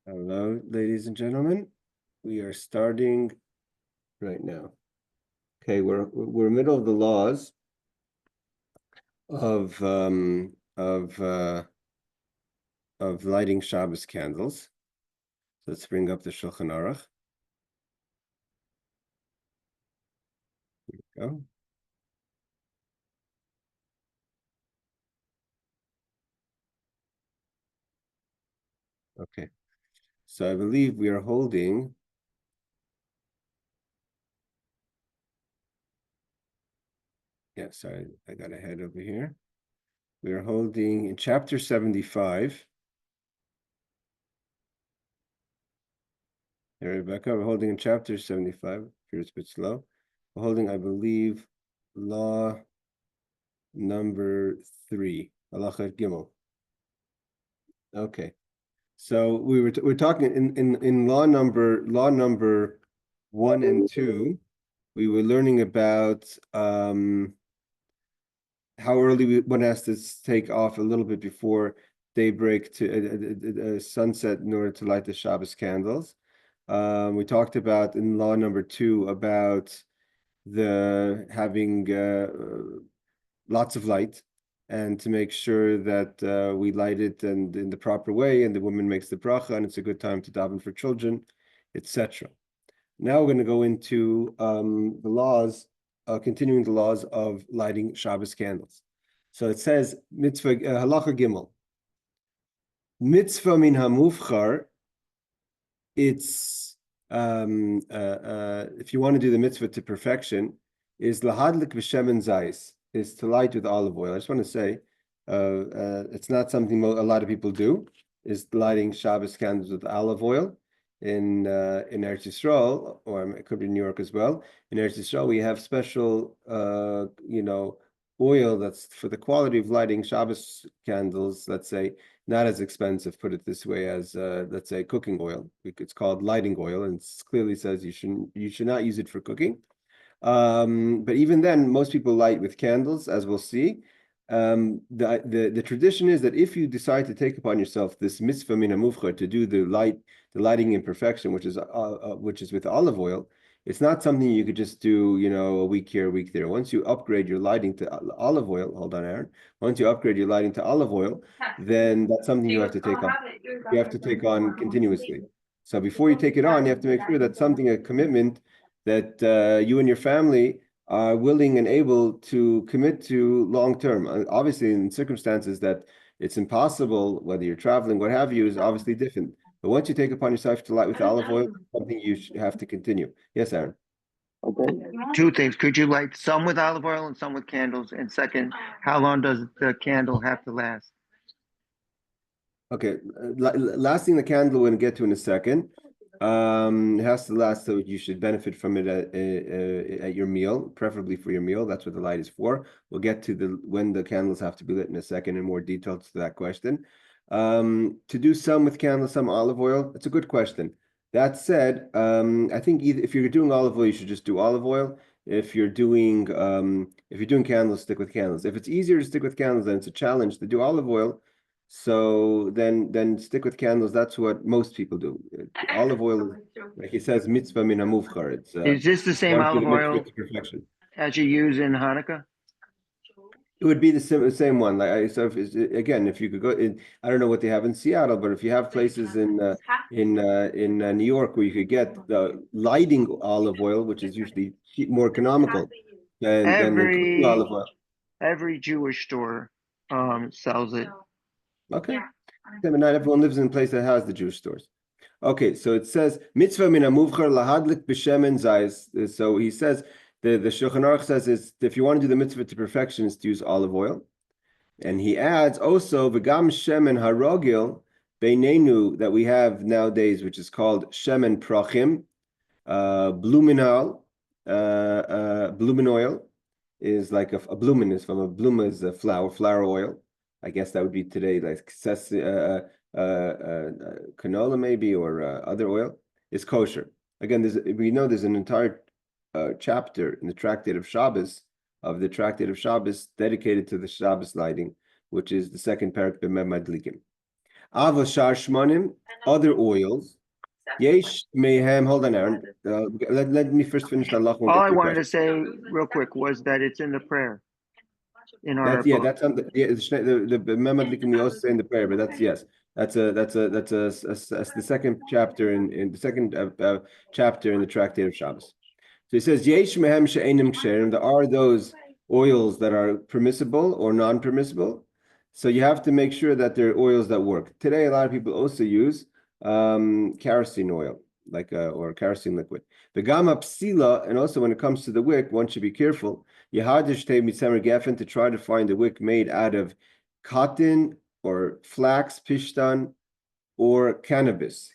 Hello, ladies and gentlemen. We are starting right now. Okay, we're middle of the laws of lighting Shabbos candles. So let's bring up the Shulchan Aruch. Here we go. Okay, so I believe we are holding. Yeah, sorry, I got ahead over here. We are holding in chapter 75. Hey, Rebecca, we're holding in chapter 75. Here it's a bit slow. We're holding, I believe, law number 3, Halacha Gimel. Okay, so we're talking in law number 1 and 2. We were learning about how early one has to take off a little bit before daybreak to sunset in order to light the Shabbos candles. We talked about in law number 2 about the having lots of light and to make sure that we light it and in the proper way, and the woman makes the bracha, and it's a good time to daven for children, etc. Now we're going to go into the laws, continuing the laws of lighting Shabbos candles. So it says mitzvah halacha gimel. Mitzvah min hamufchar. It's if you want to do the mitzvah to perfection, is lahadlik b'shemen zayis, is to light with olive oil. I just want to say, it's not something a lot of people do, is lighting Shabbos candles with olive oil. In Eretz Yisrael, or it could be New York as well. In Eretz Yisrael, we have special, oil that's for the quality of lighting Shabbos candles. Let's say not as expensive, put it this way, as let's say cooking oil. It's called lighting oil, and it clearly says you should not use it for cooking. But even then, most people light with candles, as we'll see. The tradition is that if you decide to take upon yourself this mitzvah min hamufchar, to do the lighting in perfection, which is with olive oil, it's not something you could just do, a week here, a week there. Once you upgrade your lighting to olive oil, hold on, Aaron. Once you upgrade your lighting to olive oil, then that's something you have to take on. You have to take on continuously. So before you take it on, you have to make sure that's something, a commitment that you and your family are willing and able to commit to long term. Obviously, in circumstances that it's impossible, whether you're traveling, what have you, is obviously different. But once you take upon yourself to light with olive oil, something you have to continue. Yes, Aaron. Okay. Two things. Could you light some with olive oil and some with candles? And second, how long does the candle have to last? Okay, lasting the candle we're going to get to in a second. It has to last, so you should benefit from it at your meal, preferably for your meal. That's what the light is for. We'll get to when the candles have to be lit in a second, and more details to that question. To do some with candles, some olive oil, it's a good question. That said, I think if you're doing olive oil, you should just do olive oil. If you're doing candles, stick with candles. If it's easier to stick with candles, then it's a challenge to do olive oil. So then stick with candles. That's what most people do. Olive oil, like he says, mitzvah min hamufchar. Is this the same olive oil to perfection as you use in Hanukkah? It would be the same one. If you could go in, I don't know what they have in Seattle, but if you have places in New York where you could get the lighting olive oil, which is usually more economical than the cooking olive oil. Every Jewish store sells it. Okay. Not everyone lives in a place that has the Jewish stores. Okay, so it says mitzvah min hamuvchar lahadlik b'shemen zayis. So he says the Shulchan Aruch says is if you want to do the mitzvah to perfection is to use olive oil, and he adds also v'gam shemen harogil beinenu that we have nowadays, which is called shemen prachim, blumenol, blumen oil is like a blumen is from a bluma is a flower oil. I guess that would be today like canola maybe, or other oil, is kosher. Again, we know there's an entire chapter in the Tractate of Shabbos, dedicated to the Shabbos lighting, which is the second parak b'mem madlikim. Avashar shmanim, other oils. Yesh mehem. Hold on, Aaron. Let me first finish the Allah. All I wanted to say real quick was that it's in the prayer. In our That's, yeah, book. that's on the, yeah, the Mehmet we also say in the prayer, but that's, yes, that's the second chapter in the second chapter in the tractate of Shabbos. So he says, Yesh mehem she'enim ksherim. There are those oils that are permissible or non-permissible. So you have to make sure that they're oils that work. Today, a lot of people also use kerosene oil, like or kerosene liquid. The gamma psila, and also when it comes to the wick, one should be careful. Yehadish te mitzamer geffen, to try to find a wick made out of cotton or flax, pishtan, or cannabis.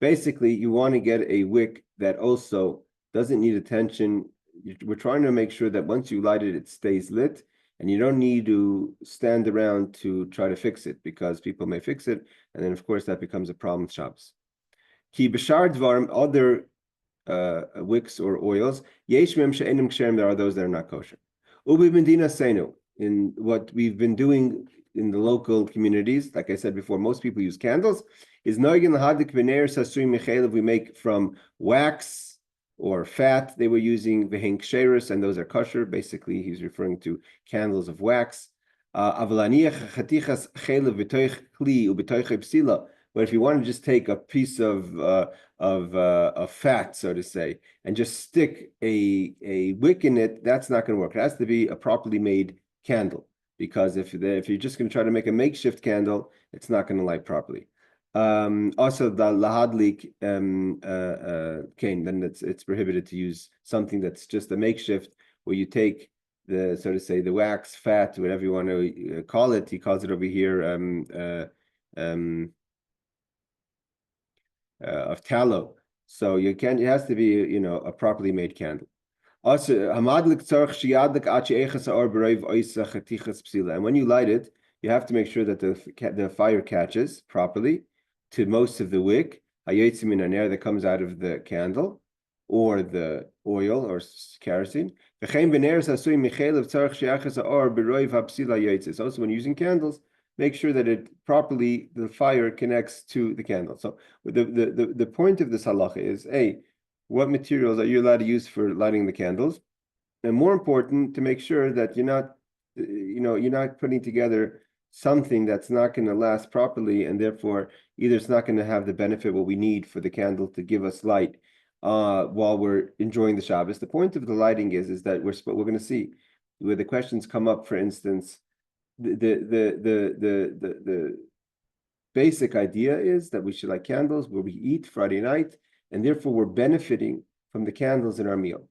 Basically, you want to get a wick that also doesn't need attention. We're trying to make sure that once you light it, it stays lit, and you don't need to stand around to try to fix it, because people may fix it, and then of course that becomes a problem with Shabbos. Ki b'shar dvarim, other wicks or oils, yesh mem she'enim ksherim, there are those that are not kosher. Ubi medina seinu, in what we've been doing in the local communities, like I said before, most people use candles, is noigin lahadik v'neir sasui michelev, we make from wax or fat. They were using v'hen ksheris, and those are kosher. Basically, he's referring to candles of wax. Avalaniach chatichas chelev v'toich kli u'b'toich psila. But if you want to just take a piece of fat, so to say, and just stick a wick in it, that's not going to work. It has to be a properly made candle, because if you're just going to try to make a makeshift candle, it's not going to light properly. Also, the lahadlik cane, then it's prohibited to use something that's just a makeshift, where you take the, so to say, the wax, fat, whatever you want to call it. He calls it over here of tallow. So you can, it has to be, a properly made candle. Also, and when you light it, you have to make sure that the fire catches properly to most of the wick that comes out of the candle or the oil or kerosene. Also, when using candles, make sure that the fire connects to the candle. So the point of this halacha is, what materials are you allowed to use for lighting the candles? And more important, to make sure that you're not putting together something that's not going to last properly, and therefore either it's not going to have the benefit what we need for the candle to give us light while we're enjoying the Shabbos. The point of the lighting is that we're going to see where the questions come up. For instance, the basic idea is that we should light candles where we eat Friday night, and therefore we're benefiting from the candles in our meal.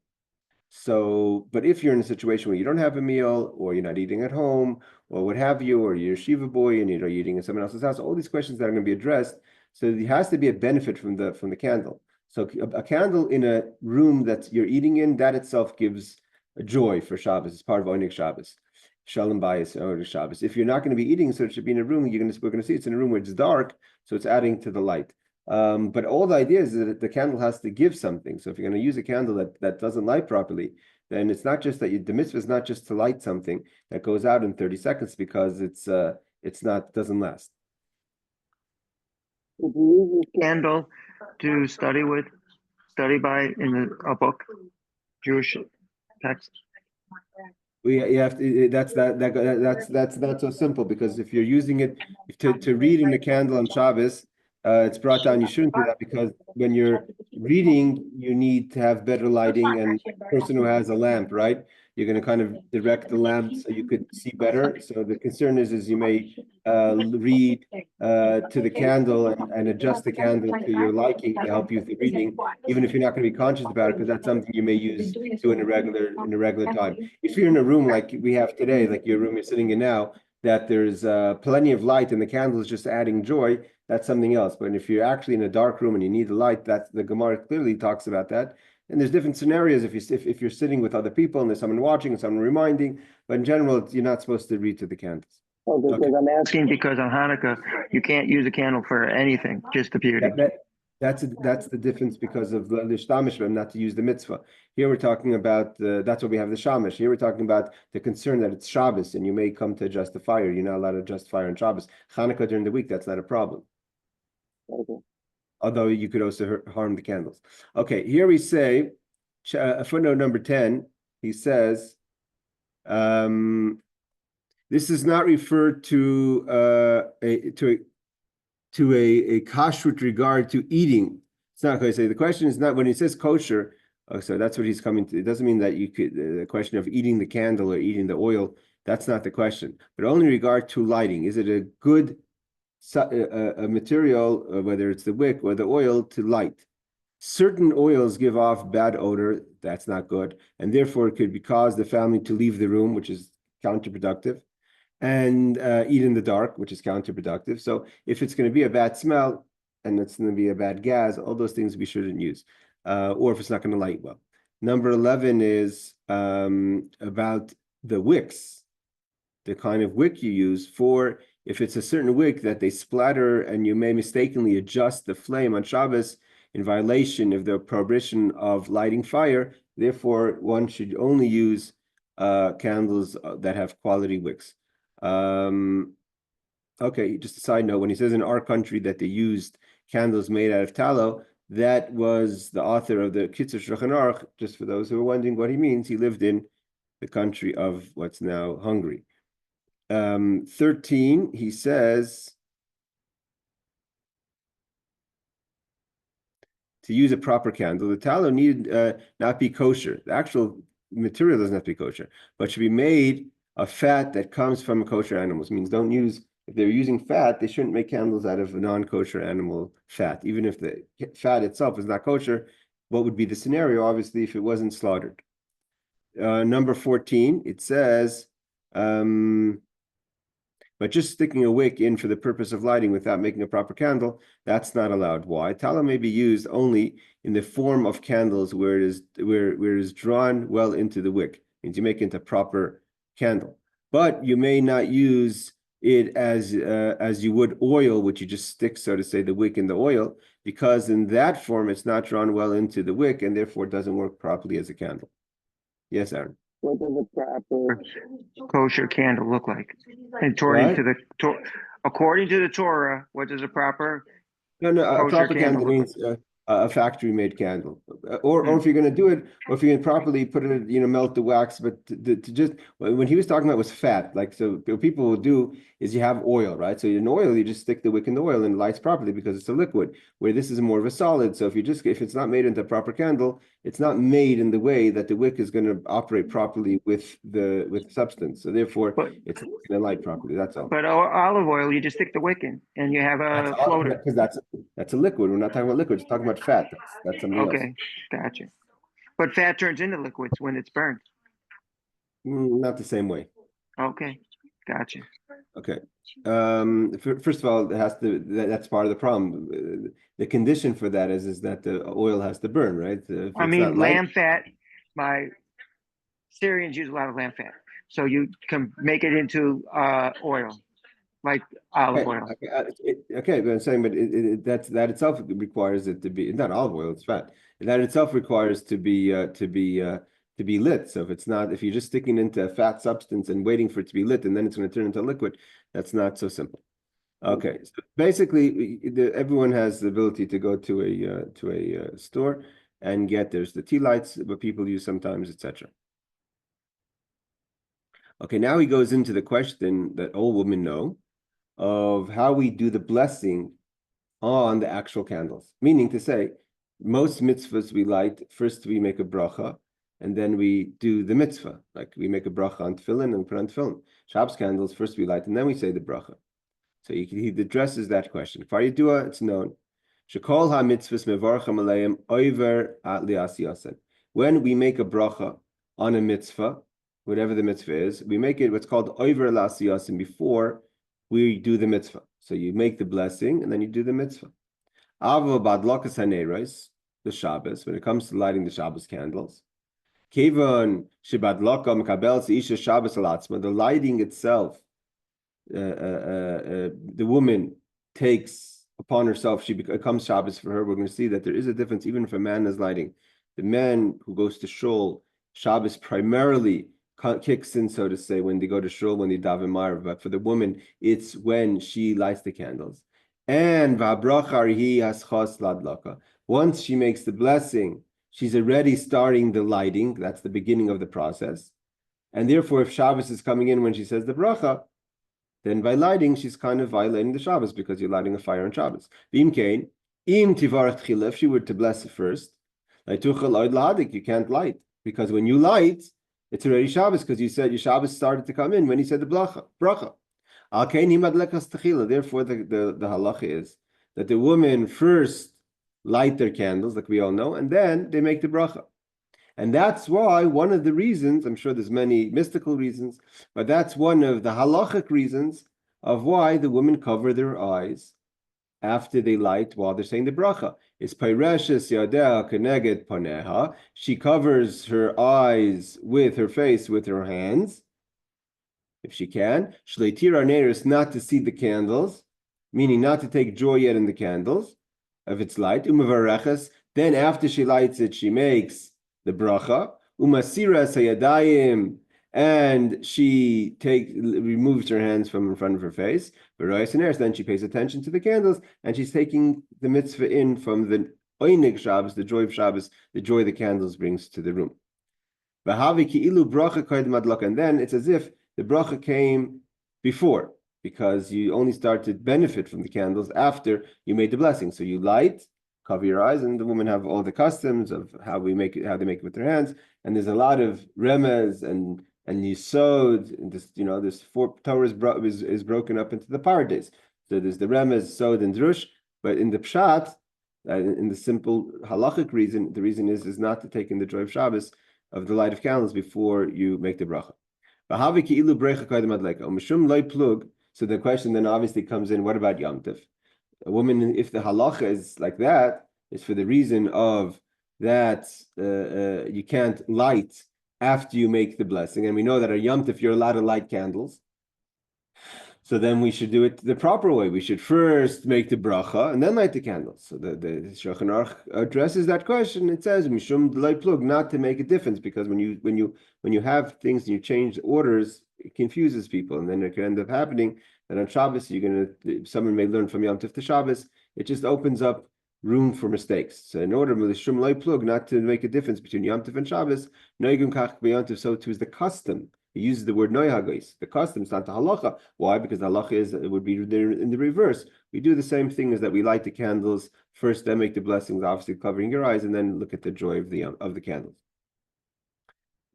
So, but if you're in a situation where you don't have a meal, or you're not eating at home, or what have you, or you're a Shiva boy and you're eating in someone else's house, all these questions that are going to be addressed. So there has to be a benefit from the candle. So a candle in a room that you're eating in, that itself gives a joy for Shabbos. It's part of Onik Shabbos. Shalom Bayis or Shabbos. If you're not going to be eating, so it should be in a room. We're going to see it's in a room where it's dark, so it's adding to the light. But all the idea is that the candle has to give something. So if you're going to use a candle that doesn't light properly, then it's not just that the mitzvah is not just to light something that goes out in 30 seconds, because doesn't last. Would you use a candle to study by in a book, Jewish text? You have to, that's so simple, because if you're using it to read in a candle on Shabbos, it's brought down. You shouldn't do that, because when you're reading, you need to have better lighting, and the person who has a lamp, right? You're going to kind of direct the lamp so you could see better. So the concern is you may read to the candle and adjust the candle to your liking to help you with the reading, even if you're not going to be conscious about it, because that's something you may use to in a regular time. If you're in a room like we have today, like your room you're sitting in now, that there's plenty of light and the candle is just adding joy, that's something else. But if you're actually in a dark room and you need the light, that's the Gemara clearly talks about that. And there's different scenarios if you're sitting with other people and there's someone watching and someone reminding. But in general, you're not supposed to read to the candles. Oh, because I'm asking, because on Hanukkah you can't use a candle for anything, just the beauty. That's the difference because of the shtamish, but not to use the mitzvah. Here we're talking about that's what we have the shamish. Here we're talking about the concern that it's Shabbos and you may come to adjust the fire. You're not allowed to adjust fire on Shabbos. Hanukkah during the week, that's not a problem. Okay. Although you could also harm the candles. Okay, here we say footnote number 10. He says, this is not referred to a kashrut regard to eating. It's not going to say the question is not when he says kosher. Oh, so that's what he's coming to. It doesn't mean that you could the question of eating the candle or eating the oil. That's not the question, but only regard to lighting. Is it a good a material, whether it's the wick or the oil, to light? Certain oils give off bad odor. That's not good, and therefore it could cause the family to leave the room, which is counterproductive, and eat in the dark, which is counterproductive. So if it's going to be a bad smell and it's going to be a bad gas, all those things we shouldn't use, or if it's not going to light well. Number 11 is about the wicks, the kind of wick you use for, if it's a certain wick that they splatter and you may mistakenly adjust the flame on Shabbos in violation of the prohibition of lighting fire, therefore one should only use candles that have quality wicks. Okay, just a side note, when he says in our country that they used candles made out of tallow, that was the author of the Kitzur Shulchan Aruch. Just for those who are wondering what he means, he lived in the country of what's now Hungary. 13, he says, to use a proper candle, the tallow need not be kosher. The actual material doesn't have to be kosher, but should be made of fat that comes from kosher animals. It means don't use, if they're using fat, they shouldn't make candles out of non-kosher animal fat. Even if the fat itself is not kosher, what would be the scenario, obviously, if it wasn't slaughtered? Number 14, it says, but just sticking a wick in for the purpose of lighting without making a proper candle, that's not allowed. Why? Tallow may be used only in the form of candles where it is drawn well into the wick. It means you make it into proper candle. But you may not use it as you would oil, which you just stick, so to say, the wick in the oil, because in that form it's not drawn well into the wick and therefore it doesn't work properly as a candle. Yes, Aaron. What does a proper kosher candle look like? According to the Torah, what does a proper a kosher proper candle candle look means a factory-made candle, or if you're going to do it, or if you can properly put it, melt the wax. But to just when he was talking about was fat, like so, what people will do is you have oil, right? So in oil, you just stick the wick in the oil and it lights properly because it's a liquid. Where this is more of a solid. So if it's not made into a proper candle, it's not made in the way that the wick is going to operate properly with substance. So therefore, it's not going to light properly. That's all. But olive oil, you just stick the wick in, and you have a floater. Because that's a liquid. We're not talking about liquids. We're talking about fat. That's something else. Okay, gotcha. But fat turns into liquids when it's burned. Not the same way. Okay, gotcha. Okay. First of all, it has to. That's part of the problem. The condition for that is that the oil has to burn, right? I mean, lamb fat. My Syrians use a lot of lamb fat, so you can make it into oil, like olive oil. Okay, but I'm saying, but that itself requires it to be not olive oil; it's fat. That itself requires to be lit. So if you're just sticking into a fat substance and waiting for it to be lit, and then it's going to turn into liquid, that's not so simple. Okay, so basically, everyone has the ability to go to a store and there's the tea lights, what people use sometimes, etc. Okay, now he goes into the question that all women know of how we do the blessing on the actual candles. Meaning to say, most mitzvahs we light, first we make a bracha, and then we do the mitzvah. Like we make a bracha on tefillin and put on tefillin. Shabbos candles, first we light, and then we say the bracha. So he addresses that question. Kfar Yedua, it's known. Shekol ha-mitzvahs mevarcham aleim oiver at li'asiyasen. When we make a bracha on a mitzvah, whatever the mitzvah is, we make it what's called oiver li'asiyasen before we do the mitzvah. So you make the blessing and then you do the mitzvah. Avo badlokas haneros, the Shabbos, when it comes to lighting the Shabbos candles. Kevon shebadloka mekabel isha Shabbos alatzma, the lighting itself, the woman takes upon herself, she becomes Shabbos for her. We're going to see that there is a difference even if a man is lighting. The man who goes to shul, Shabbos primarily kicks in, so to say, when they go to shul, when they daven Ma'ariv. But for the woman, it's when she lights the candles. And once she makes the blessing, she's already starting the lighting. That's the beginning of the process. And therefore, if Shabbos is coming in when she says the bracha, then by lighting, she's kind of violating the Shabbos because you're lighting a fire on Shabbos. If she were to bless it first, you can't light. Because when you light, it's already Shabbos, because you said your Shabbos started to come in when you said the bracha. Therefore, the halacha is that the women first light their candles, like we all know, and then they make the bracha. And that's why one of the reasons, I'm sure there's many mystical reasons, but that's one of the halachic reasons of why the women cover their eyes after they light while they're saying the bracha. It's Peireshes Yadea Keneged Paneha. She covers her eyes with her face with her hands, if she can. Shleitir Aneris, not to see the candles, meaning not to take joy yet in the candles, if it's light. Umavareches, then after she lights it, she makes the bracha, umasira sayadayim, and she removes her hands from in front of her face. Then she pays attention to the candles, and she's taking the mitzvah in from the oinig Shabbos, the joy of Shabbos, the joy the candles brings to the room. And then it's as if the bracha came before, because you only start to benefit from the candles after you made the blessing. So you light, cover your eyes, and the women have all the customs of how they make it with their hands. And there's a lot of remez and yisod. And this four Torah is broken up into the pardes. So there's the remez, sod, and drush. But in the pshat, in the simple halachic reason, the reason is not to take in the joy of Shabbos, of the light of candles, before you make the bracha. So the question then obviously comes in: what about Yom Tov? A woman, if the halacha is like that, is for the reason of that you can't light after you make the blessing. And we know that at Yom Tov, you're allowed to light candles. So then we should do it the proper way. We should first make the bracha and then light the candles. So the Shulchan Aruch addresses that question. It says mishum d'lai plug, not to make a difference, because when you have things and you change orders, it confuses people, and then it can end up happening that on Shabbos someone may learn from Yom Tov to Shabbos. It just opens up room for mistakes. So in order mishum d'lai plug, not to make a difference between Yom Tov and Shabbos, noigim kach b'Yom Tov, so too is the custom. He uses the word noyhagos. The custom is not the halacha. Why? Because the halacha would be in the reverse. We do the same thing as that. We light the candles first, then make the blessings, obviously covering your eyes, and then look at the joy of the candles.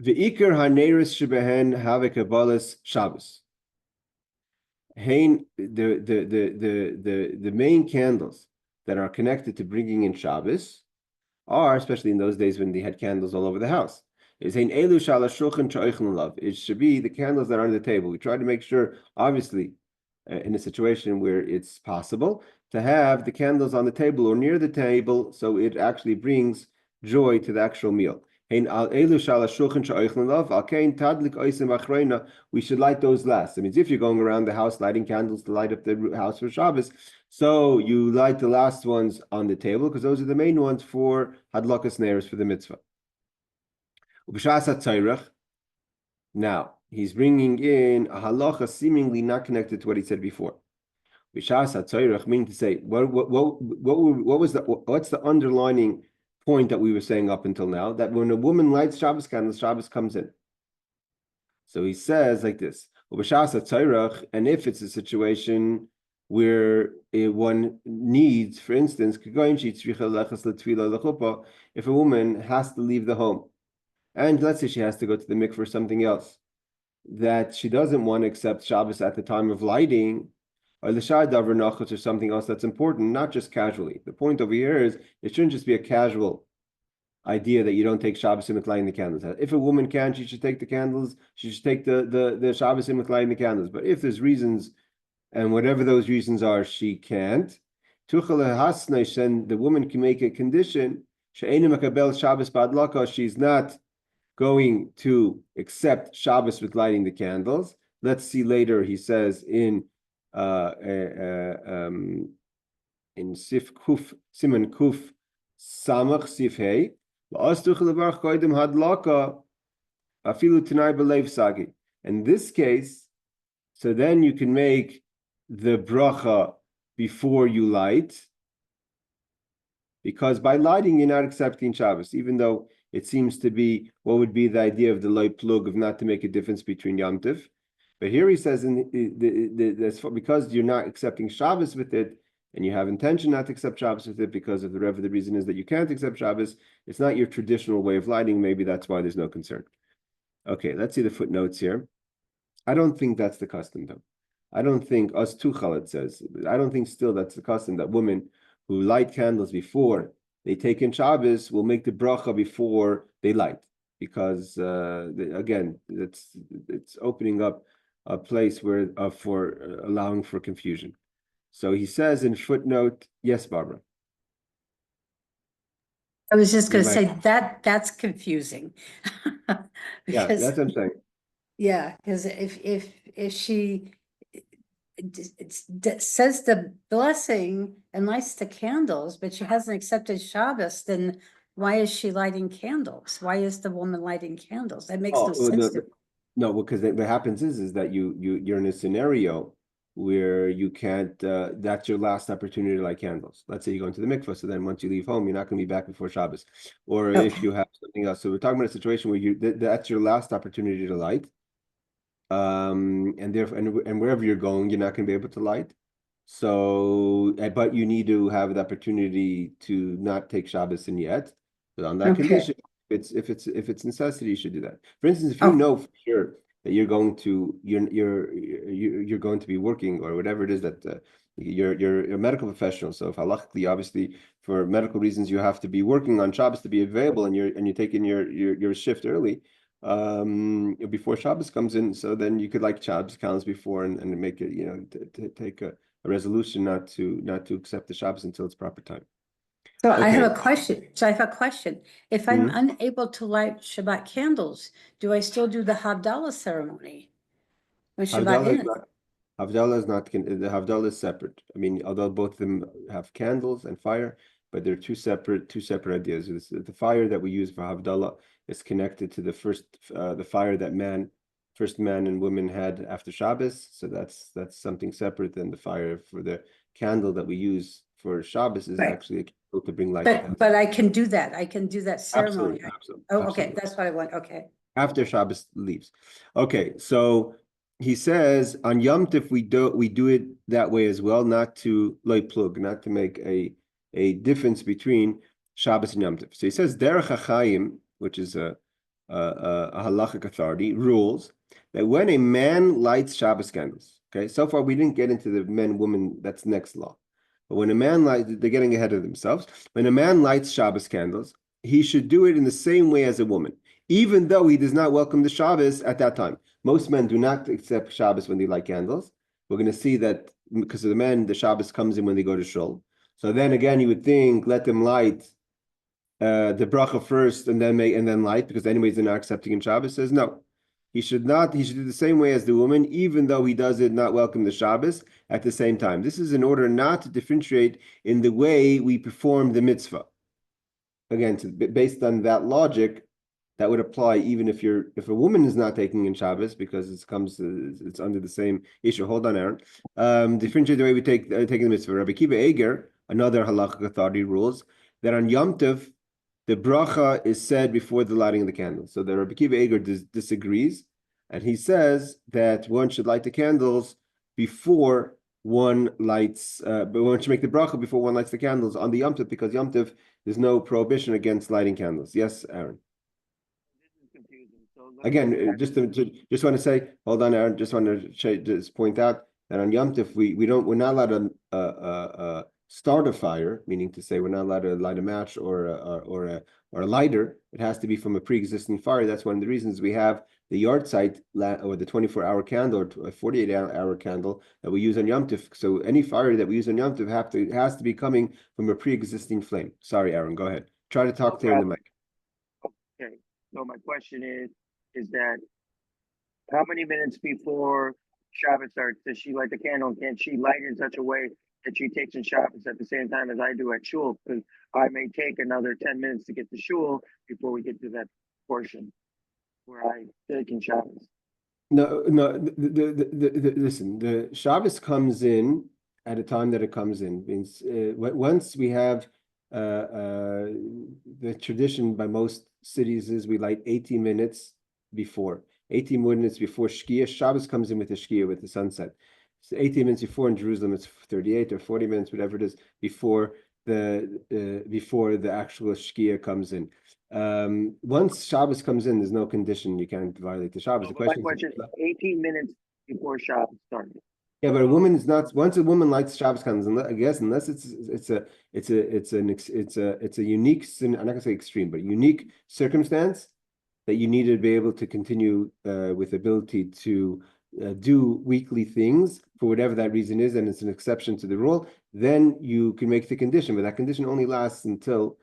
Ve'ikar haneris shebehen have kabbalas Shabbos. The main candles that are connected to bringing in Shabbos are, especially in those days when they had candles all over the house, it should be the candles that are on the table. We try to make sure, obviously, in a situation where it's possible, to have the candles on the table or near the table, so it actually brings joy to the actual meal. We should light those last. That means if you're going around the house lighting candles to light up the house for Shabbos, so you light the last ones on the table, because those are the main ones for hadlakas neiros, for the mitzvah. Now, he's bringing in a halacha seemingly not connected to what he said before. Meaning to say, what's the underlining point that we were saying up until now? That when a woman lights Shabbos candles, Shabbos comes in. So he says like this, and if it's a situation where one needs, for instance, if a woman has to leave the home, and let's say she has to go to the mikveh for something else, that she doesn't want to accept Shabbos at the time of lighting, or something else that's important, not just casually. The point over here is it shouldn't just be a casual idea that you don't take Shabbos in with lighting the candles. If a woman can, she should take the candles, she should take the Shabbos in with lighting the candles. But if there's reasons, and whatever those reasons are, she can't, then the woman can make a condition, she's not going to accept Shabbos with lighting the candles. Let's see later, he says in in Sif Kuf, Siman Kuf, Samach Sif Hey, La'astuch Levarch Koidim Hadlaka, Afilu Tanai Belev Sagi. In this case, so then you can make the bracha before you light, because by lighting you're not accepting Shabbos, even though it seems to be what would be the idea of the light plug of not to make a difference between Yom Tov. But here he says because you're not accepting Shabbos with it, and you have intention not to accept Shabbos with it because of the reason is that you can't accept Shabbos, it's not your traditional way of lighting. Maybe that's why there's no concern. Okay, let's see the footnotes here. I don't think that's the custom, though. I don't think us tuchal, it says. I don't think still that's the custom that women who light candles before they take in Shabbos will make the bracha before they light, because again, it's opening up a place where for allowing for confusion. So he says in footnote, yes, Barbara. I was just going to say that's confusing. Yeah, Because, that's what I'm saying. yeah, because if she says the blessing and lights the candles, but she hasn't accepted Shabbos, then why is she lighting candles? Why is the woman lighting candles? That makes no sense to me. No, because what happens is that you're in a scenario where you can't. That's your last opportunity to light candles. Let's say you go into the mikvah, so then once you leave home, you're not going to be back before Shabbos, or if you have something else. So we're talking about a situation where that's your last opportunity to light, and therefore, and wherever you're going, you're not going to be able to light. So, but you need to have the opportunity to not take Shabbos in yet. But on that condition, if it's necessity, you should do that. For instance, if you know for sure that you're going to be working or whatever it is that you're a medical professional. So if halachically, obviously, for medical reasons, you have to be working on Shabbos to be available, and you're taking your shift early before Shabbos comes in. So then you could like Shabbos candles before and make it, to take a resolution not to accept the Shabbos until it's proper time. So I have a question. If I'm unable to light Shabbat candles, do I still do the Havdalah ceremony? When Shabbat ends? Havdalah is not, the Havdalah is separate. I mean, although both of them have candles and fire, but they're two separate ideas. The fire that we use for Havdalah is connected to the fire that first man and women had after Shabbos. So that's something separate than the fire for the candle that we use for Shabbos is actually to bring light. But I can do that. I can do that ceremony. Absolutely. Oh, okay. That's what I want. Okay. After Shabbos leaves. Okay, so he says on Yom Tov we do it that way as well, not to light plug, not to make a difference between Shabbos and Yom Tov. So he says Derech HaChaim, which is a halachic authority, rules that when a man lights Shabbos candles, okay, so far we didn't get into the men-woman, that's next law. But when a man lights, they're getting ahead of themselves. When a man lights Shabbos candles, he should do it in the same way as a woman, even though he does not welcome the Shabbos at that time. Most men do not accept Shabbos when they light candles. We're going to see that because of the men, the Shabbos comes in when they go to shul. So then again, you would think, let them light the bracha first and then light, because anyways they're not accepting in Shabbos. Says no. He should do the same way as the woman, even though he does it not welcome the Shabbos at the same time. This is in order not to differentiate in the way we perform the mitzvah. Again, based on that logic, that would apply even if a woman is not taking in Shabbos, because it's under the same issue. Hold on, Aaron. Differentiate the way we taking the mitzvah. Rabbi Kiva Eger, another halachic authority, rules that on Yom Tov the bracha is said before the lighting of the candles. So the Rabbi Kiva Eger disagrees, and he says that one should light the candles before one lights, but one should make the bracha before one lights the candles on the Yom Tov, because Yom Tov there's no prohibition against lighting candles. Yes, Aaron. Again, just want to say, hold on, Aaron. Just want to point out that on Yom Tov we're not allowed to start a fire, meaning to say we're not allowed to light a match or a lighter. It has to be from a pre-existing fire. That's one of the reasons we have the yard site or the 24-hour candle or a 48-hour candle that we use on Yom Tov. So any fire that we use on Yom Tov has to be coming from a pre-existing flame. Sorry, Aaron. Go ahead. Try to talk clear in the mic. Okay. So my question is that how many minutes before Shabbat starts does she light the candle? Can she light in such a way that she takes in Shabbos at the same time as I do at shul, because I may take another 10 minutes to get to shul before we get to that portion where I take in Shabbos. No, no, listen, the Shabbos comes in at a time that it comes in. Means once we have the tradition by most cities is we light 18 minutes before. 18 minutes before Shkia. Shabbos comes in with the Shkia, with the sunset. So 18 minutes before in Jerusalem, it's 38 or 40 minutes, whatever it is, before the actual Shkia comes in. Once Shabbos comes in, there's no condition you can't violate the Shabbos. The My question question is 18 minutes before Shabbos started. yeah, but a woman is not. Once a woman lights Shabbos candles, I guess, unless it's a unique. I'm not gonna say extreme, but unique circumstance that you need to be able to continue with ability to do weekly things for whatever that reason is, and it's an exception to the rule. Then you can make the condition, but that condition only lasts until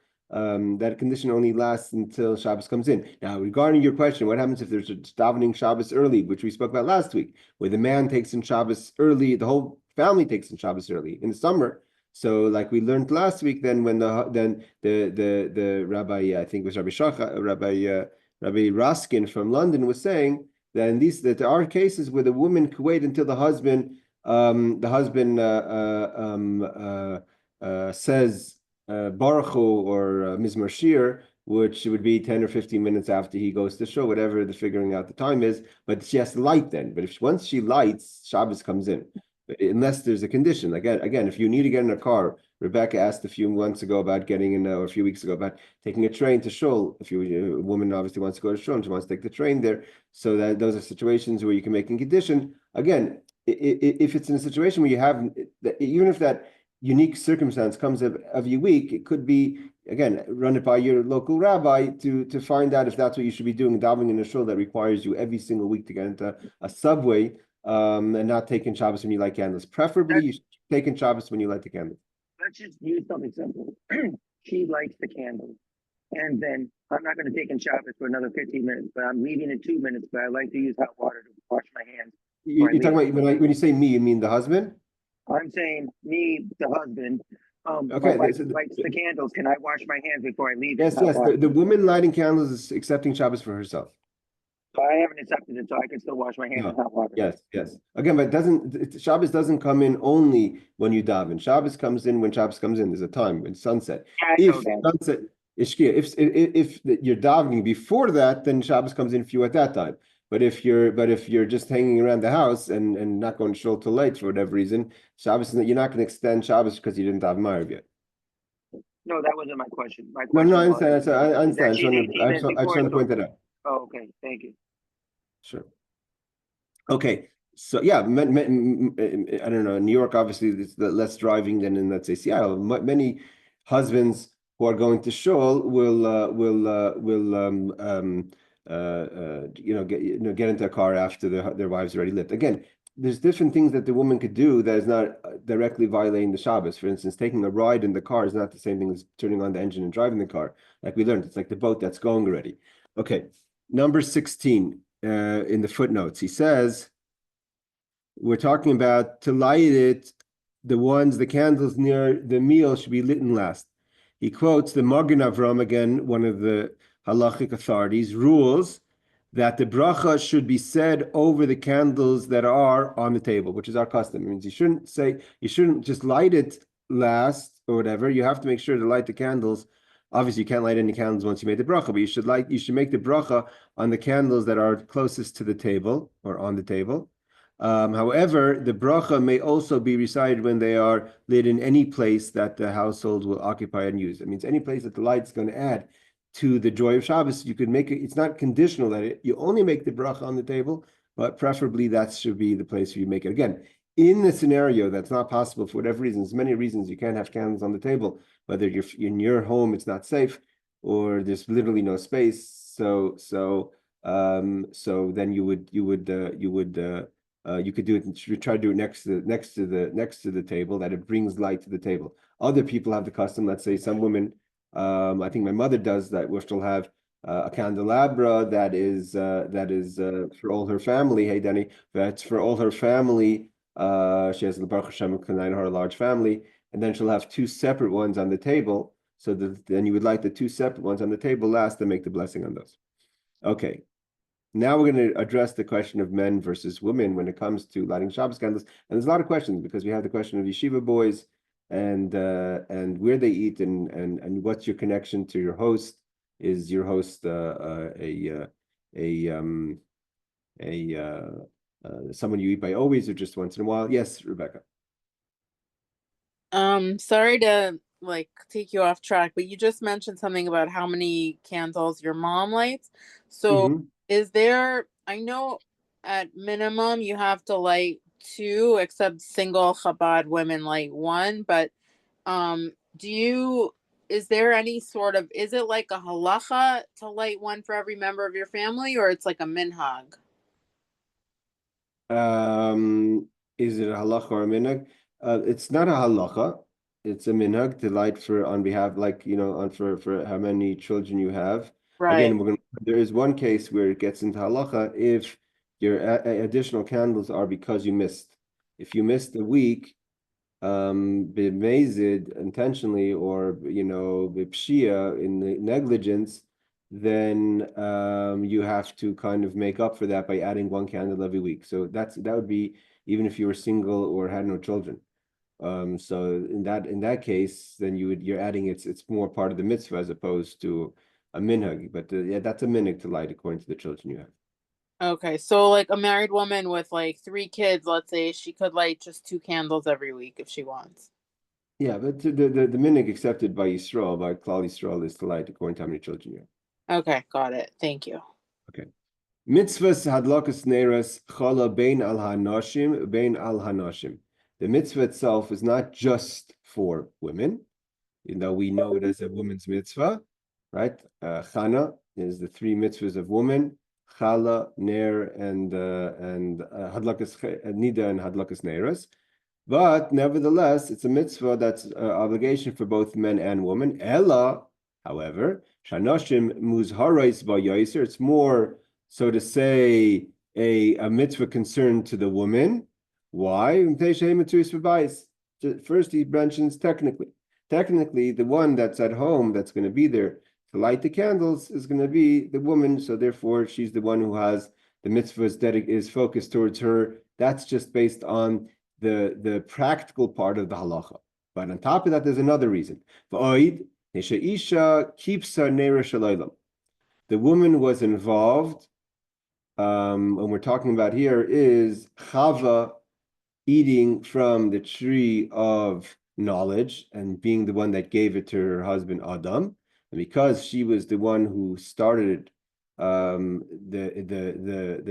Shabbos comes in. Now, regarding your question, what happens if there's a davening Shabbos early, which we spoke about last week, where the man takes in Shabbos early, the whole family takes in Shabbos early in the summer. So, like we learned last week, then when the rabbi, I think it was Rabbi Raskin from London was saying that there are cases where the woman could wait until the husband says Baruch Hu or Mizmor Shir, which would be 10 or 15 minutes after he goes to show, whatever the figuring out the time is, but she has to light then. But once she lights, Shabbos comes in. Unless there's a condition. Again, if you need to get in a car, Rebecca asked a few months ago about getting in, or a few weeks ago about taking a train to shul. If a woman obviously wants to go to shul and she wants to take the train there, so that those are situations where you can make a condition. Again, if it's in a situation where you have, even if that unique circumstance comes of your week, it could be, again, run it by your local rabbi to find out if that's what you should be doing, davening in a shul that requires you every single week to get into a subway. And not taking Shabbos when you light candles. Preferably, you should take in Shabbos when you light the candles. Let's just use something simple. She lights the candle, and then I'm not going to take in Shabbos for another 15 minutes, but I'm leaving in 2 minutes. But I like to use hot water to wash my hands. You're talking about when you say me, you mean the husband? I'm saying me, the husband. Okay, my wife lights the candles. Can I wash my hands before I leave? Yes. The woman lighting candles is accepting Shabbos for herself. So I haven't accepted it, so I can still wash my hands with hot water. Yes. Again, but Shabbos doesn't come in only when you daven. Shabbos comes in when Shabbos comes in. There's a time when sunset. Yeah, If sunset is Shkia, if you're davening before that, then Shabbos comes in for you at that time. But if you're just hanging around the house and not going to shul till late for whatever reason, Shabbos, you're not going to extend Shabbos because you didn't daven Ma'ariv yet. No, that wasn't my question. My question I understand. I understand. I just want to point that out. Oh, okay, thank you. Sure. Okay, so yeah, I don't know. In New York, obviously, it's less driving than in, let's say, Seattle. Many husbands who are going to shul will get into a car after their wives already lived. Again, there's different things that the woman could do that is not directly violating the Shabbos. For instance, taking a ride in the car is not the same thing as turning on the engine and driving the car. Like we learned, it's like the boat that's going already. Okay, number 16 in the footnotes, he says, we're talking about to light it, the candles near the meal should be lit last. He quotes the Magen Avram, again, one of the halachic authorities, rules that the bracha should be said over the candles that are on the table, which is our custom. It means you shouldn't just light it last or whatever. You have to make sure to light the candles. Obviously, you can't light any candles once you made the bracha, but you should make the bracha on the candles that are closest to the table or on the table. However, the bracha may also be recited when they are lit in any place that the household will occupy and use. It means any place that the light's going to add to the joy of Shabbos. You could make it. It's not conditional that you only make the bracha on the table, but preferably that should be the place where you make it. Again, in the scenario that's not possible for whatever reason, there's many reasons you can't have candles on the table. Whether you're in your home, it's not safe, or there's literally no space. So then you could do it. You try to do it next to the table, that it brings light to the table. Other people have the custom. Let's say some women, I think my mother does that, where she'll have a candelabra that is for all her family. Hey, Danny, that's for all her family She has Baruch Hashem her a large family, and then she'll have two separate ones on the table. So then you would like the two separate ones on the table last and make the blessing on those. Okay. Now we're going to address the question of men versus women when it comes to lighting Shabbos candles. And there's a lot of questions because we have the question of yeshiva boys and where they eat and what's your connection to your host. Is your host someone you eat by always or just once in a while? Yes, Rebecca. Sorry to like take you off track, but you just mentioned something about how many candles your mom lights. So is there, I know at minimum you have to light 2, except single Chabad women light 1, but is there any sort of, is it like a halacha to light 1 for every member of your family, or it's like a minhag? Is it a halacha or a minhag? It's not a halacha. It's a minhag to light for on behalf, like for how many children you have. Right. Again, there is one case where it gets into halacha if your additional candles are because you missed. If you missed a week, b'mezid intentionally or b'pshia in the negligence, then you have to kind of make up for that by adding 1 candle every week. So that would be even if you were single or had no children. So in that case, then you're adding it's more part of the mitzvah as opposed to a minhag. But yeah, that's a minhag to light according to the children you have. Okay, so like a married woman with like 3 kids, let's say, she could light just 2 candles every week if she wants. Yeah, but the minhag accepted by Yisrael, by Klal Yisrael, is to light according to how many children you have. Okay, got it. Thank you. Okay. Mitzvahs hadlakas neiras chala bein al hanashim bein al hanashim. The mitzvah itself is not just for women, we know it as a woman's mitzvah, right? Chana is the 3 mitzvahs of woman: chala, ner, and hadlakas nida and hadlakas neiras. But nevertheless, it's a mitzvah that's an obligation for both men and women. Ella, however, shanashim muzharais ba'yaser. It's more, so to say, a mitzvah concerned to the woman. Why? First, he mentions technically. Technically, the one that's at home that's going to be there to light the candles is going to be the woman. So therefore, she's the one who has the mitzvah is focused towards her. That's just based on the practical part of the halacha. But on top of that, there's another reason. The woman was involved. When we're talking about here is Chava eating from the tree of knowledge and being the one that gave it to her husband Adam, and because she was the one who started the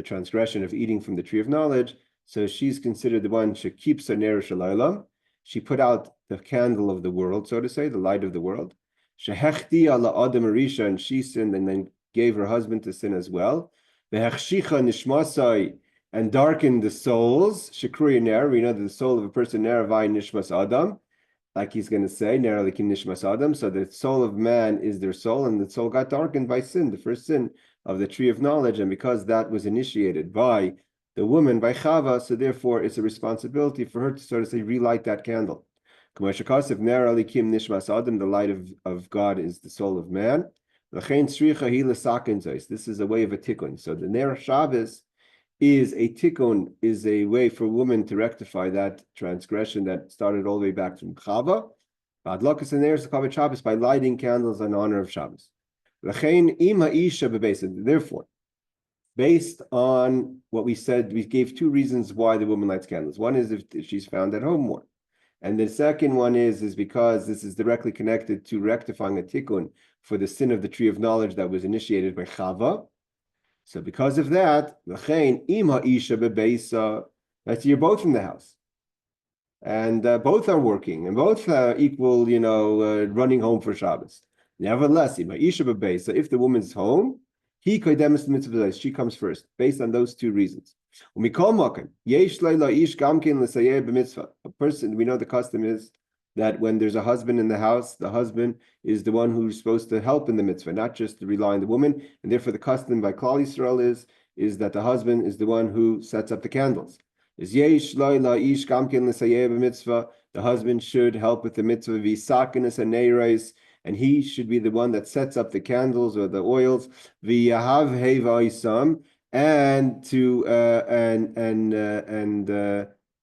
transgression of eating from the tree of knowledge, so she's considered the one she keeps her ner shalaylam. She put out the candle of the world, so to say, the light of the world. Shehechti ala Adam arisha, and she sinned and then gave her husband to sin as well. Vehechshicha nishmasai, and darkened the souls. Shekruya ner, we know that the soul of a person neravai nishmas Adam, like he's going to say, ner alikim nishmas Adam. So the soul of man is their soul, and the soul got darkened by sin, the first sin of the tree of knowledge, and because that was initiated by the woman, by Chava, so therefore it's a responsibility for her to sort of say relight that candle. The light of God is the soul of man. This is a way of a tikkun. So the Ner Shabbos is a tikkun, is a way for women to rectify that transgression that started all the way back from Chava. By lighting candles in honor of Shabbos. Therefore, based on what we said, we gave 2 reasons why the woman lights candles. One is if she's found at home more. And the second one is because this is directly connected to rectifying a tikkun for the sin of the tree of knowledge that was initiated by Chava. So because of that, that's you're both from the house. And both are working, and both equal, running home for Shabbos. Nevertheless, so if the woman's home, she comes first, based on those 2 reasons. A person, we know the custom is that when there's a husband in the house, the husband is the one who's supposed to help in the mitzvah, not just to rely on the woman. And therefore the custom by Klal Yisrael is that the husband is the one who sets up the candles. is yesh loyla ish gamkin l'sayeh b'mitzvah. The husband should help with the mitzvah v'sakenes and neiros, and he should be the one that sets up the candles or the oils v'yahav heva isam, and to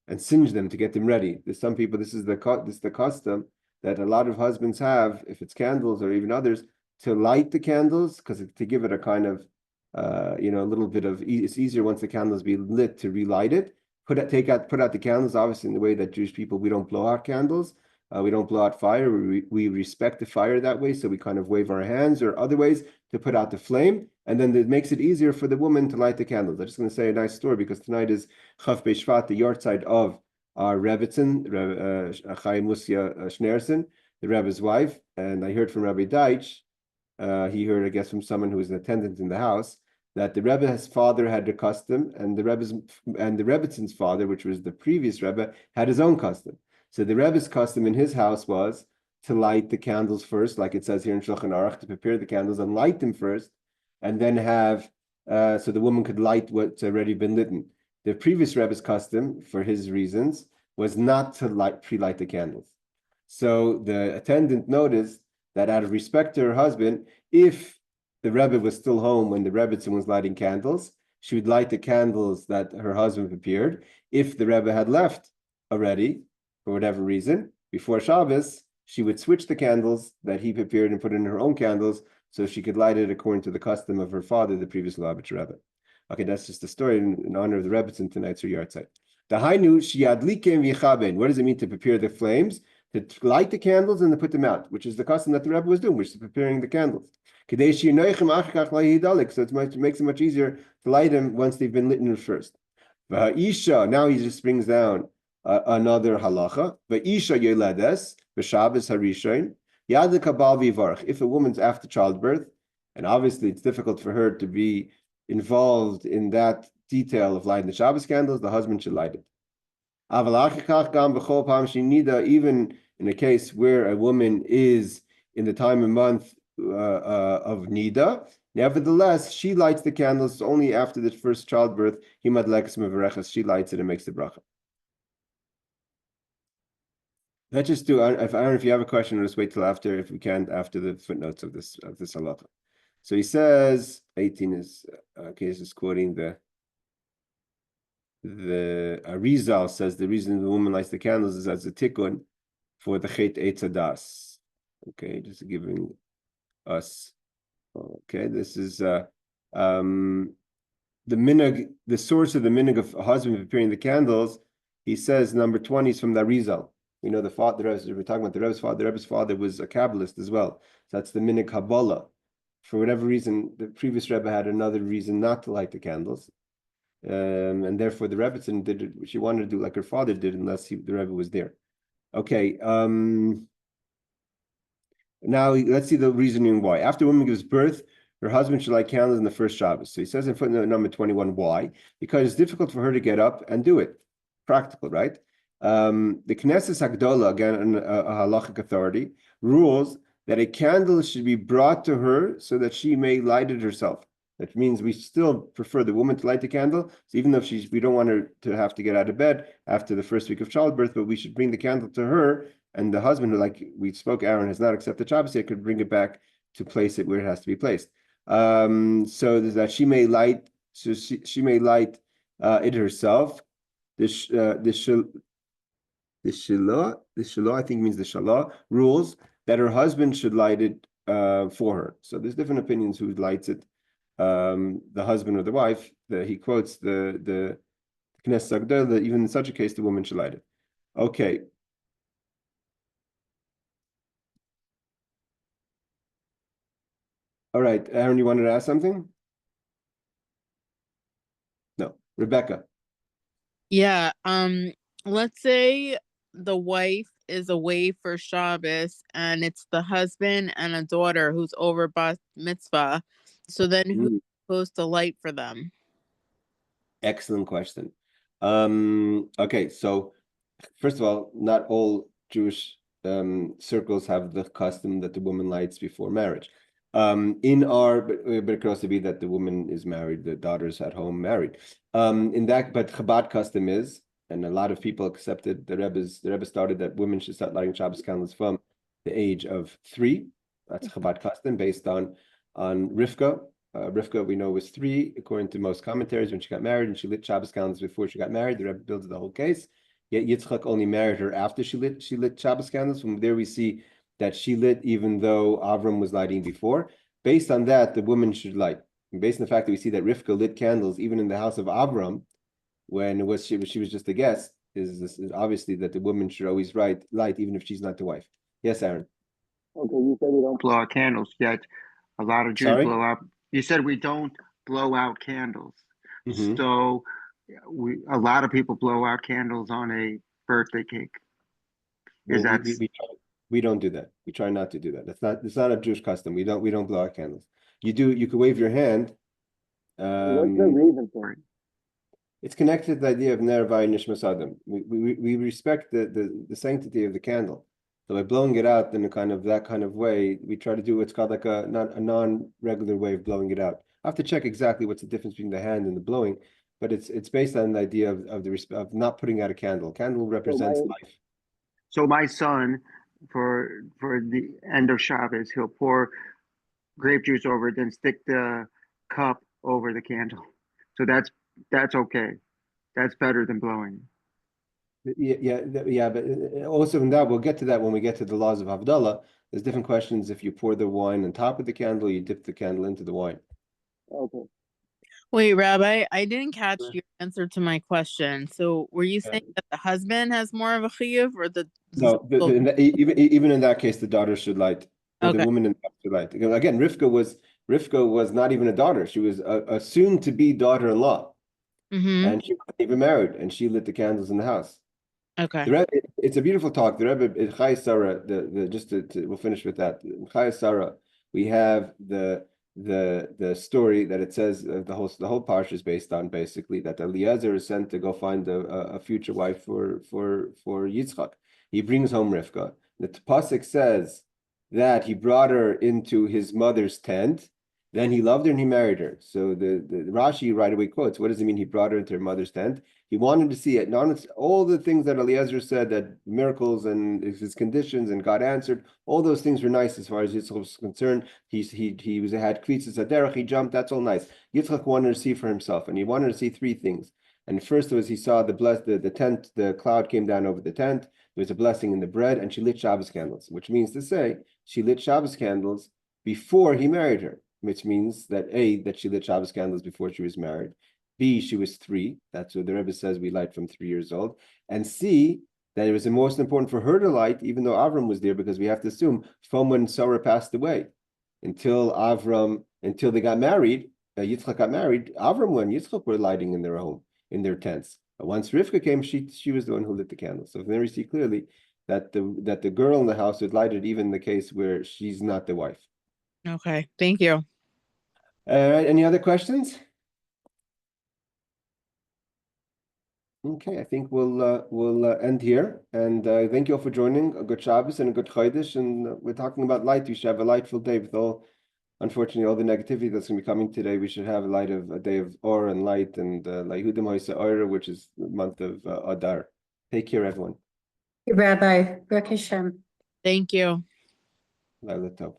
and singe them to get them ready. There's some people. This is the custom that a lot of husbands have, if it's candles or even others, to light the candles because to give it a kind of a little bit of it's easier once the candles be lit to relight it. Put out the candles, obviously in the way that Jewish people, we don't blow out candles. We don't blow out fire. We respect the fire that way. So we kind of wave our hands or other ways to put out the flame. And then it makes it easier for the woman to light the candles. I'm just going to say a nice story because tonight is Chav B'Shvat, the yahrzeit of our Rebbitzin, Chaim Musya Schneerson, the Rebbe's wife. And I heard from Rabbi Deitch, he heard, I guess, from someone who was an attendant in the house, that the Rebbe's father had a custom, and the Rebbitzin's father, which was the previous Rebbe, had his own custom. So the Rebbe's custom in his house was to light the candles first, like it says here in Shulchan Aruch, to prepare the candles and light them first, and then have so the woman could light what's already been lit. The previous Rebbe's custom, for his reasons, was not to pre-light the candles. So the attendant noticed that out of respect to her husband, if the Rebbe was still home when the Rebbitzin was lighting candles, she would light the candles that her husband prepared. If the Rebbe had left already, for whatever reason, before Shabbos, she would switch the candles that he prepared and put in her own candles so she could light it according to the custom of her father, the previous Lubavitch Rebbe. Okay, that's just a story in honor of the Rebbitzin tonight's yahrzeit. The Hainu Shiadlikim V'Chaben. What does it mean to prepare the flames? To light the candles and to put them out, which is the custom that the Rebbe was doing, which is preparing the candles. So it makes it much easier to light them once they've been lit first. Isha, now he just brings down another halacha. Isha yoledes b'Shabbos harishon yad kabal v'varach. If a woman's after childbirth, and obviously it's difficult for her to be involved in that detail of lighting the Shabbos candles, the husband should light it. Even in a case where a woman is in the time and month of Nida, nevertheless, she lights the candles only after the first childbirth. She lights it and makes the bracha. Let's just do. I don't know if you have a question. Let's wait till after, if we can, after the footnotes of this halacha. So he says 18 is okay. This is quoting the Arizal says the reason the woman lights the candles is as a tikkun for the Chet Eitz Hadas. Okay, just giving us. Okay, this is the minhag, the source of the minhag of a husband preparing the candles. He says number 20 is from the Arizal. We know the father. We're talking about the Rebbe's father. The Rebbe's father was a Kabbalist as well. So that's the minhag Kabbalah. For whatever reason, the previous Rebbe had another reason not to light the candles. And therefore the Rebbitzin did it. She wanted to do like her father did, unless the Rebbe was there. Okay. Now let's see the reasoning why. After a woman gives birth, her husband should light candles in the first Shabbos. So he says in footnote number 21, why? Because it's difficult for her to get up and do it. Practical, right? The Knesset Hagdola, again, a halachic authority, rules that a candle should be brought to her so that she may light it herself. That means we still prefer the woman to light the candle. So even though we don't want her to have to get out of bed after the first week of childbirth, but we should bring the candle to her, and the husband, who, like we spoke, Aaron has not accepted Shabbos yet, could bring it back to place it where it has to be placed. So that she may light, she may light it herself. The Shilah, I think means the Shalah, rules that her husband should light it for her. So there's different opinions who lights it. The husband or the wife. He quotes the Knesset Hagdolah that even in such a case the woman should light it. Okay. All right, Aaron, you wanted to ask something? No, Rebecca. Yeah. Let's say the wife is away for Shabbos and it's the husband and a daughter who's over bat mitzvah. So then who's supposed to light for them? Excellent question. Okay, so first of all, not all Jewish circles have the custom that the woman lights before marriage. But it could also be that the woman is married, the daughter's at home married. But Chabad custom is and a lot of people accepted the Rebbe started that women should start lighting Shabbos candles from the age of 3. That's Chabad custom based on Rivka. Rivka, we know, was 3, according to most commentaries, when she got married, and she lit Shabbos candles before she got married. The Rebbe builds the whole case. Yet Yitzchak only married her after she lit Shabbos candles. From there we see that she lit even though Avram was lighting before. Based on that, the woman should light. And based on the fact that we see that Rivka lit candles even in the house of Avram, when she was just a guest, is obviously that the woman should always light even if she's not the wife. Yes, Aaron. Okay, you said we don't blow out candles, yet a lot of Jews Sorry? blow out. You said we don't blow out candles. Mhm. So a lot of people blow out candles on a birthday cake. Well, Is that we don't do that. We try not to do that. It's not a Jewish custom. We don't blow out candles. You could wave your hand. what's the reason for it? It's connected to the idea of Ner V'Ayin Nishmas Adam. We respect the sanctity of the candle. So by blowing it out in that kind of way, we try to do what's called like a non-regular way of blowing it out. I have to check exactly what's the difference between the hand and the blowing, but it's based on the idea of not putting out a candle. Candle represents life. So my son, for the end of Shabbos, he'll pour grape juice over it, then stick the cup over the candle. So that's okay. That's better than blowing. Yeah, but also in that, we'll get to that when we get to the laws of Havdalah. There's different questions if you pour the wine on top of the candle, you dip the candle into the wine. Okay. Wait, Rabbi, I didn't catch your answer to my question. So were you saying that the husband has more of a chiyuv, or No, even in that case, the daughter should light, or the woman in the house should light. Again, Rivka was not even a daughter; she was a soon-to-be daughter-in-law, and she wasn't even married, and she lit the candles in the house. Okay. The Rebbe, it's a beautiful talk. The Rebbe, Chai Sarah, we'll finish with that. Chai Sarah, we have the story that it says the whole parsha is based on basically that Eliezer is sent to go find a future wife for Yitzchak. He brings home Rivka. The pasuk says that he brought her into his mother's tent. Then he loved her and he married her. So the Rashi right away quotes, what does it mean he brought her into her mother's tent? He wanted to see it. Not all the things that Eliezer said, that miracles and his conditions and God answered, all those things were nice as far as Yitzchak was concerned. He had Kitzur Shulchan, he jumped, that's all nice. Yitzchak wanted to see for himself, and he wanted to see 3 things. And first was he saw the tent, the cloud came down over the tent. There was a blessing in the bread, and she lit Shabbos candles, which means to say she lit Shabbos candles before he married her, which means that A, that she lit Shabbos candles before she was married. B, she was 3. That's what the Rebbe says we light from 3 years old. And C, that it was the most important for her to light, even though Avram was there, because we have to assume from when Sarah passed away until they got married, Yitzchak got married, Avram and Yitzchak were lighting in their home, in their tents. But once Rivka came, she was the one who lit the candle. So there we see clearly that the girl in the house would light it, even in the case where she's not the wife. Okay, thank you. All right, any other questions? Okay, I think we'll end here, and thank you all for joining. A good Shabbos and a good Chodesh, and we're talking about light. We should have a lightful day with unfortunately, all the negativity that's going to be coming today. We should have a day of Or and light, and La'ihudim Hoysa Oira, which is the month of Adar. Take care, everyone. Rabbi, Baruch Hashem. Thank you. Laila Tov.